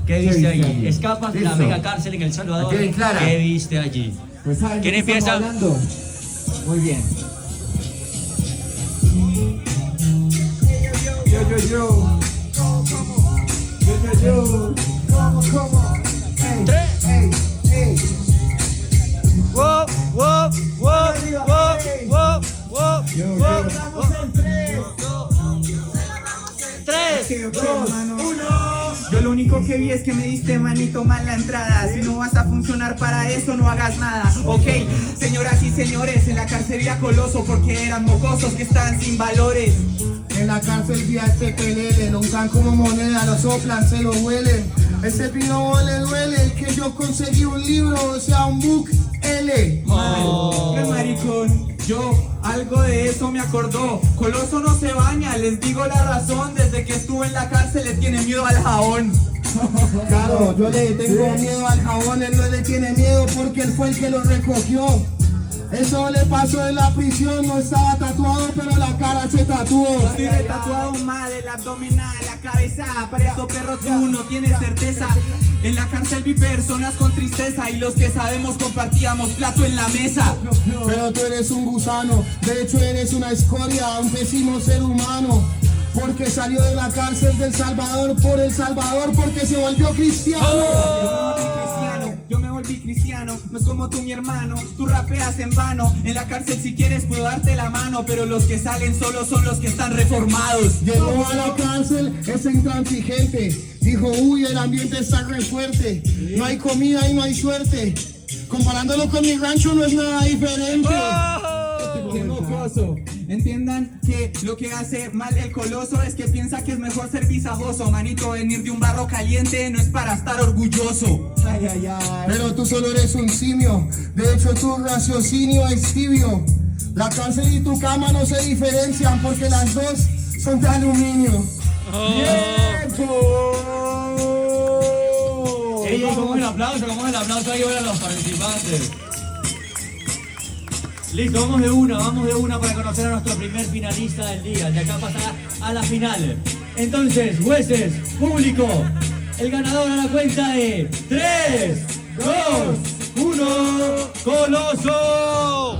¿Qué viste allí? Escapas de la mega cárcel en El Salvador. ¿Qué viste allí? Pues, ¿Quién empieza? Muy bien. Yo. Hey. Wow. Tres, dos, uno. Yo lo único que vi es que me diste manito mal la entrada. Si no vas a funcionar para eso, no hagas nada. Ok, señoras y señores, en la cárcel había coloso porque eran mocosos que están sin valores. En la cárcel vi a este pelele, lo usan como moneda, lo soplan, se lo huelen. Ese pino le duele, que yo conseguí un libro, o sea, un book L. Qué maricón, yo algo de eso me acordó. Coloso no se baña, les digo la razón. Desde que estuve en la cárcel le tiene miedo al jabón. Claro, yo le tengo miedo al jabón, él no le tiene miedo porque él fue el que lo recogió. Eso le pasó en la prisión, no estaba tatuado, pero la cara se tatuó. Estoy retatuado mal, el abdominal, la cabeza. Para estos perros tú no tienes certeza. En la cárcel vi personas con tristeza y los que sabemos compartíamos plato en la mesa. Pero tú eres un gusano, de hecho eres una escoria, un pésimo ser humano. Porque salió de la cárcel del Salvador por El Salvador, porque se volvió cristiano. Yo me volví cristiano, no es como tú mi hermano, tú rapeas en vano. En la cárcel si quieres puedo darte la mano, pero los que salen solo son los que están reformados. Llegó a la cárcel ese intransigente, dijo uy el ambiente está re fuerte, no hay comida y no hay suerte. Comparándolo con mi rancho no es nada diferente. ¡Qué mocoso! Entiendan que lo que hace mal el coloso es que piensa que es mejor ser visajoso. Manito, venir de un barro caliente no es para estar orgulloso. Ay. Pero tú solo eres un simio, de hecho tu raciocinio es tibio. La cárcel y tu cama no se diferencian porque las dos son de aluminio. Ey, ¿cómo es el aplauso? ¿Cómo es el aplauso ahí a los participantes? Listo, vamos de una para conocer a nuestro primer finalista del día. De acá pasará a la final. Entonces, jueces, público, el ganador a la cuenta de 3, 2, 1, ¡Coloso!